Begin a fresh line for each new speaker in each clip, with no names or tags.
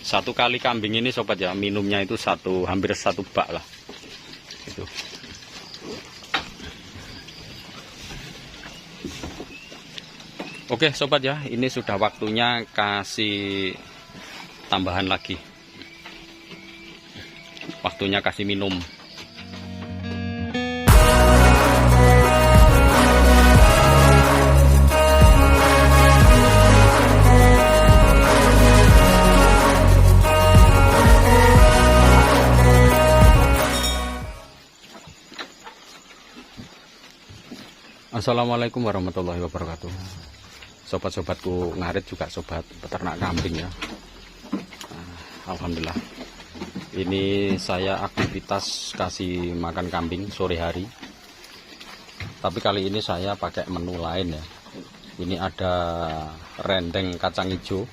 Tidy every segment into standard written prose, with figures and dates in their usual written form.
Satu kali kambing ini sobat ya, minumnya itu hampir satu bak lah. Itu. Oke sobat ya, ini sudah waktunya kasih tambahan lagi. Waktunya kasih minum. Assalamualaikum warahmatullahi wabarakatuh. Sobat-sobatku ngarit juga sobat peternak kambing ya. Alhamdulillah. Ini saya aktivitas kasih makan kambing sore hari. Tapi kali ini saya pakai menu lain ya. Ini ada rendeng kacang hijau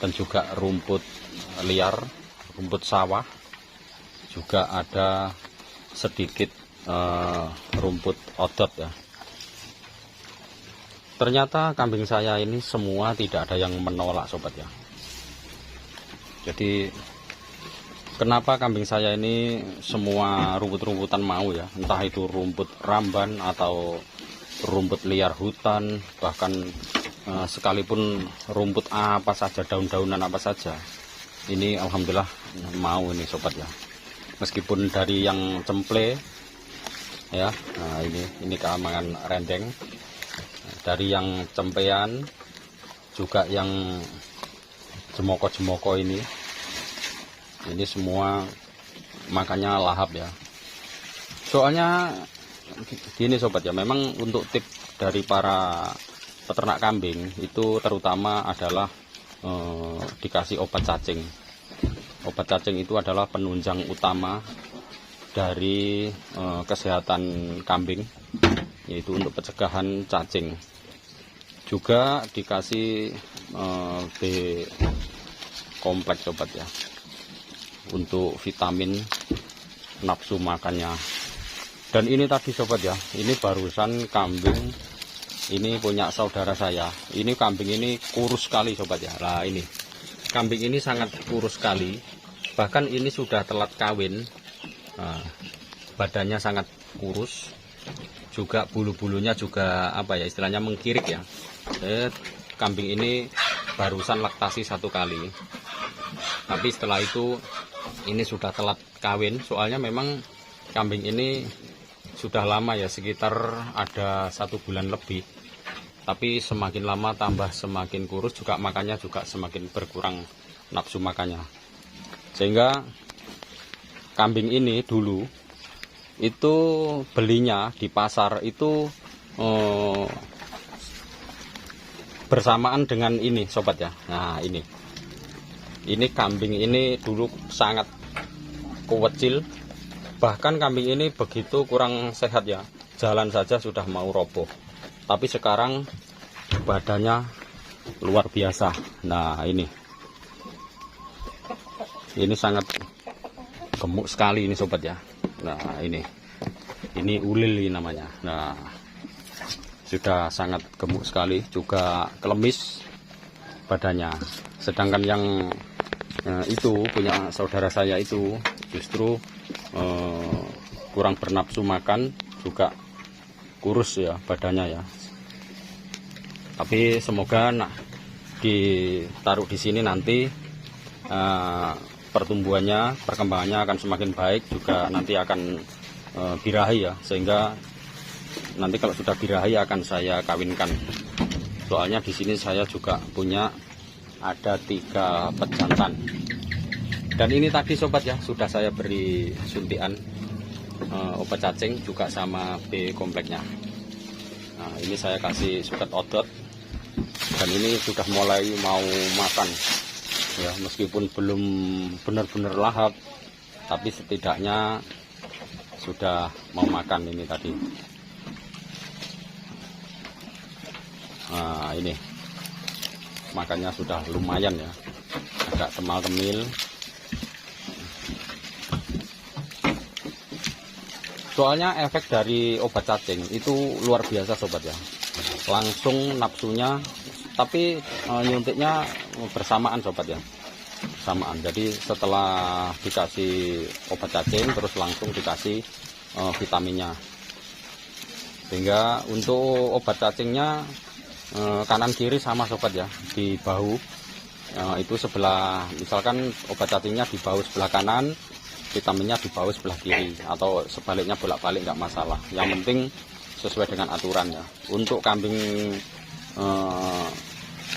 dan juga rumput liar, rumput sawah. Juga ada sedikit rumput odot ya. Ternyata kambing saya ini semua tidak ada yang menolak sobat ya. Jadi kenapa kambing saya ini semua rumput-rumputan mau ya, entah itu rumput ramban atau rumput liar hutan, bahkan sekalipun rumput apa saja, daun-daunan apa saja, ini alhamdulillah mau ini sobat ya. Meskipun dari yang cemple ya, nah ini keamangan rendeng, dari yang cempean juga yang jemoko-jemoko ini semua makannya lahap ya. Soalnya gini sobat ya, memang untuk tip dari para peternak kambing itu terutama adalah dikasih obat cacing. Obat cacing itu adalah penunjang utama dari kesehatan kambing, yaitu untuk pencegahan cacing. Juga dikasih B kompleks sobat ya, untuk vitamin nafsu makannya. Dan ini tadi sobat ya, ini barusan kambing ini punya saudara saya. Ini kambing ini kurus sekali sobat ya. Nah ini kambing ini sangat kurus sekali, bahkan ini sudah telat kawin. Nah, badannya sangat kurus, juga bulu-bulunya juga apa ya, istilahnya mengkirik ya. Kambing ini barusan laktasi 1 kali, tapi setelah itu ini sudah telat kawin. Soalnya memang kambing ini sudah lama ya, sekitar ada 1 bulan lebih, tapi semakin lama tambah semakin kurus, juga makannya juga semakin berkurang nafsu makannya. Sehingga kambing ini dulu itu belinya di pasar itu bersamaan dengan ini sobat ya. Nah ini kambing ini dulu sangat kecil, bahkan kambing ini begitu kurang sehat ya, jalan saja sudah mau roboh. Tapi sekarang badannya luar biasa. Nah ini sangat gemuk sekali ini sobat ya. Nah ini ulil namanya. Nah sudah sangat gemuk sekali, juga kelemis badannya. Sedangkan yang itu punya saudara saya itu justru kurang bernafsu makan, juga kurus ya badannya ya. Tapi semoga ditaruh di sini nanti perkembangannya akan semakin baik, juga nanti akan birahi ya, sehingga nanti kalau sudah birahi akan saya kawinkan. Soalnya di sini saya juga punya ada 3 pejantan. Dan ini tadi sobat ya, sudah saya beri suntikan obat cacing juga sama B kompleksnya. Nah ini saya kasih suket odot, dan ini sudah mulai mau makan ya, meskipun belum benar-benar lahap, tapi setidaknya sudah mau makan ini tadi. Nah ini makannya sudah lumayan ya, agak temal-temil. Soalnya efek dari obat cacing itu luar biasa sobat ya, langsung nafsunya tapi nyuntiknya bersamaan sobat ya, bersamaan. Jadi setelah dikasih obat cacing terus langsung dikasih vitaminnya, sehingga untuk obat cacingnya kanan kiri sama sobat ya, di bahu itu sebelah, misalkan obat cacingnya di bahu sebelah kanan, vitaminnya di bahu sebelah kiri, atau sebaliknya bolak-balik nggak masalah, yang penting sesuai dengan aturan ya. Untuk kambing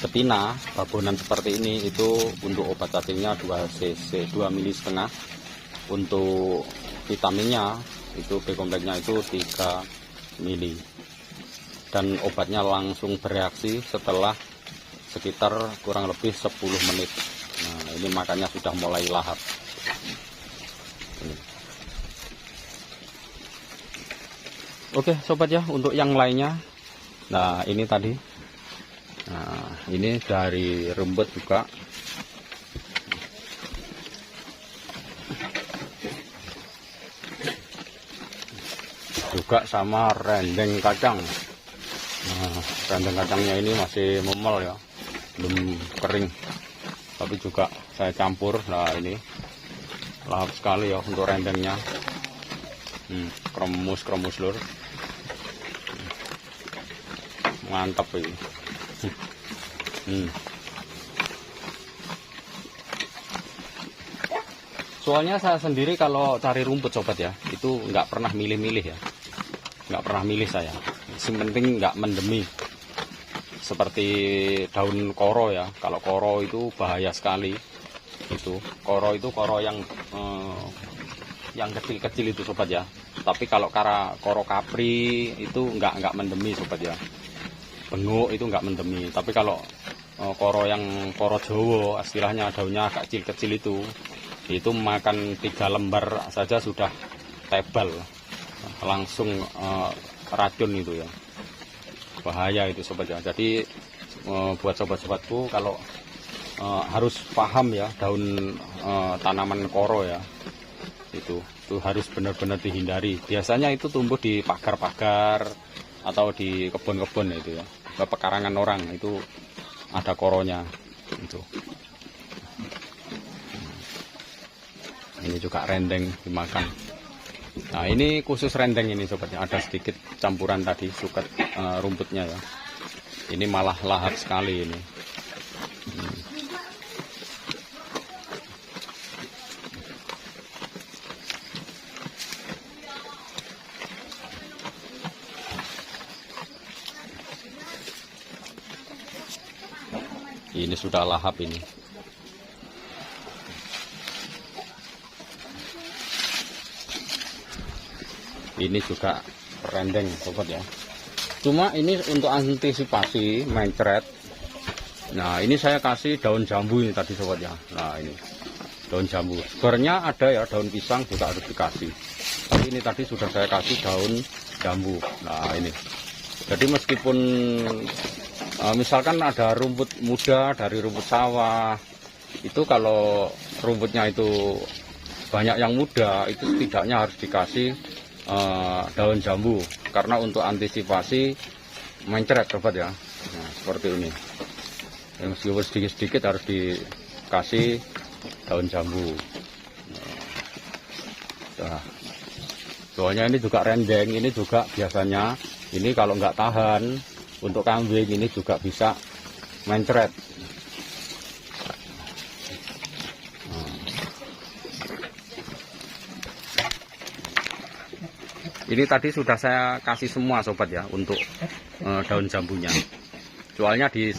betina babonan seperti ini itu untuk obat cacingnya 2 cc 2 mili setengah, untuk vitaminnya itu B kompleknya itu 3 mili, dan obatnya langsung bereaksi setelah sekitar kurang lebih 10 menit. Nah ini makanya sudah mulai lahap ini. Oke sobat ya, untuk yang lainnya, nah ini tadi, nah ini dari rumput juga, sama rendeng kacang. Nah, rendeng kacangnya ini masih memel ya, belum kering, tapi juga saya campur. Nah ini lahap sekali ya untuk rendengnya, kremus lur, mantap ini. Soalnya saya sendiri kalau cari rumput sobat ya, itu nggak pernah milih-milih ya, nggak pernah milih saya. Yang penting nggak mendemi. Seperti daun koro ya, kalau koro itu bahaya sekali. Itu koro yang kecil-kecil itu sobat ya. Tapi kalau koro kapri itu nggak mendemi sobat ya. Benguk itu nggak mendemi. Tapi kalau koro Jawa, istilahnya daunnya agak kecil-kecil itu makan 3 lembar saja sudah tebal, langsung racun itu ya, bahaya itu sobat ya. Jadi buat sobat-sobatku kalau harus paham ya, daun tanaman koro ya, itu harus benar-benar dihindari. Biasanya itu tumbuh di pagar-pagar atau di kebun-kebun itu ya, ke pekarangan orang itu ada koronya itu. Ini juga rendeng dimakan. Nah ini khusus rendeng ini sobatnya, ada sedikit campuran tadi suket rumputnya ya. Ini malah lahap sekali ini. Ini sudah lahap ini. Ini juga rendeng sobat ya. Cuma ini untuk antisipasi mencret. Nah ini saya kasih daun jambu ini tadi sobat ya. Nah ini daun jambu. Sebenarnya ada ya daun pisang juga harus dikasih. Tapi ini tadi sudah saya kasih daun jambu. Nah ini. Jadi meskipun misalkan ada rumput muda dari rumput sawah, itu kalau rumputnya itu banyak yang muda, itu setidaknya harus dikasih daun jambu, karena untuk antisipasi mencret sobat ya. Nah, seperti ini. Meskipun sedikit-sedikit harus dikasih daun jambu. Nah, soalnya ini juga rendeng, ini juga biasanya ini kalau nggak tahan untuk kambing ini juga bisa mencret. Ini tadi sudah saya kasih semua sobat ya untuk daun jambunya. Soalnya di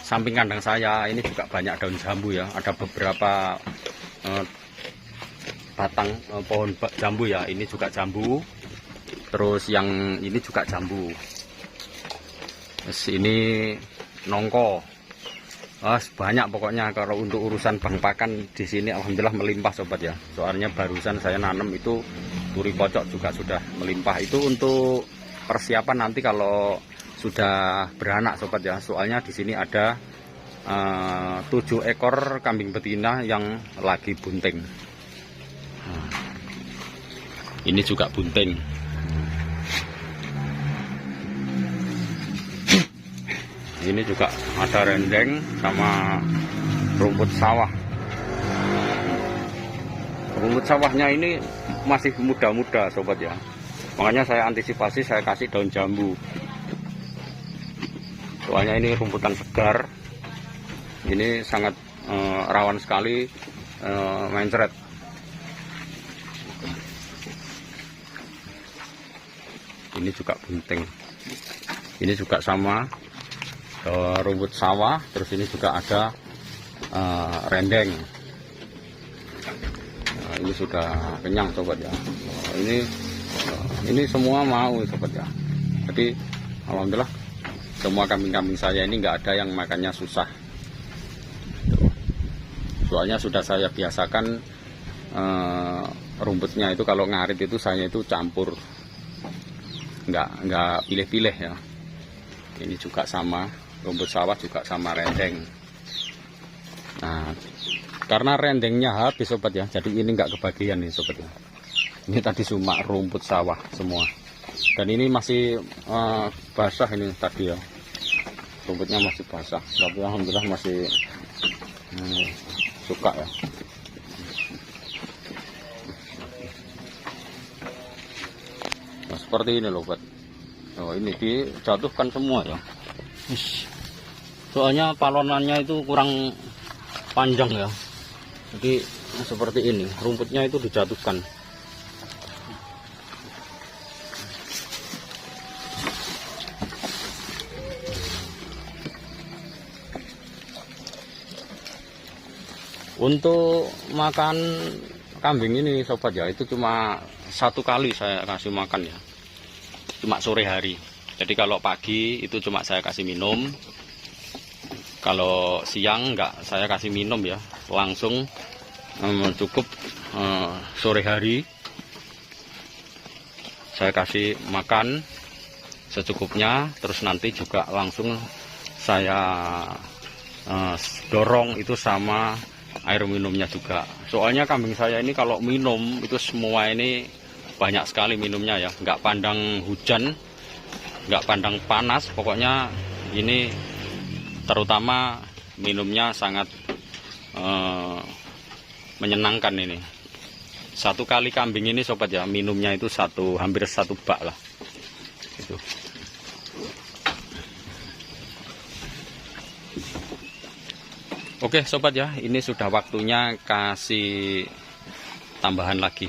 samping kandang saya ini juga banyak daun jambu ya. Ada beberapa batang pohon jambu ya. Ini juga jambu. Terus yang ini juga jambu. Terus ini nongko. Banyak pokoknya. Kalau untuk urusan bang pakan di sini alhamdulillah melimpah sobat ya. Soalnya barusan saya nanam itu turi pocok juga sudah melimpah. Itu untuk persiapan nanti kalau sudah beranak sobat ya. Soalnya di sini ada 7 ekor kambing betina yang lagi bunting. Ini juga bunting. Ini juga ada rendeng sama rumput sawah. Rumput sawahnya ini masih muda-muda sobat ya, makanya saya antisipasi, saya kasih daun jambu. Soalnya ini rumputan segar, ini sangat rawan sekali mencret. Ini juga bunting, ini juga sama rumput sawah. Terus ini juga ada rendeng. Ini sudah kenyang sobat ya. Ini semua mau sobat ya. Jadi alhamdulillah semua kambing-kambing saya ini nggak ada yang makannya susah. Soalnya sudah saya biasakan rumputnya itu kalau ngarit itu saya itu campur, nggak pilih-pilih ya. Ini juga sama rumput sawah, juga sama rendeng. Nah, karena rendengnya habis sobat ya, jadi ini nggak kebagian nih sobat ya. Ini tadi cuma rumput sawah semua, dan ini masih basah ini tadi ya, rumputnya masih basah, tapi alhamdulillah masih suka ya. Nah, seperti ini loh buat. Oh, ini dijatuhkan semua ya. Soalnya palonannya itu kurang panjang ya. Jadi seperti ini, rumputnya itu dijatuhkan. Untuk makan kambing ini sobat ya, itu cuma satu kali saya kasih makan ya, cuma sore hari. Jadi kalau pagi itu cuma saya kasih minum, kalau siang enggak saya kasih minum ya, langsung cukup sore hari saya kasih makan secukupnya. Terus nanti juga langsung saya dorong itu sama air minumnya juga. Soalnya kambing saya ini kalau minum itu semua ini banyak sekali minumnya ya, nggak pandang hujan, nggak pandang panas, pokoknya ini terutama minumnya sangat menyenangkan. Ini satu kali kambing ini sobat ya, minumnya itu hampir satu bak lah itu. Oke sobat ya, ini sudah waktunya kasih tambahan lagi,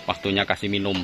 waktunya kasih minum.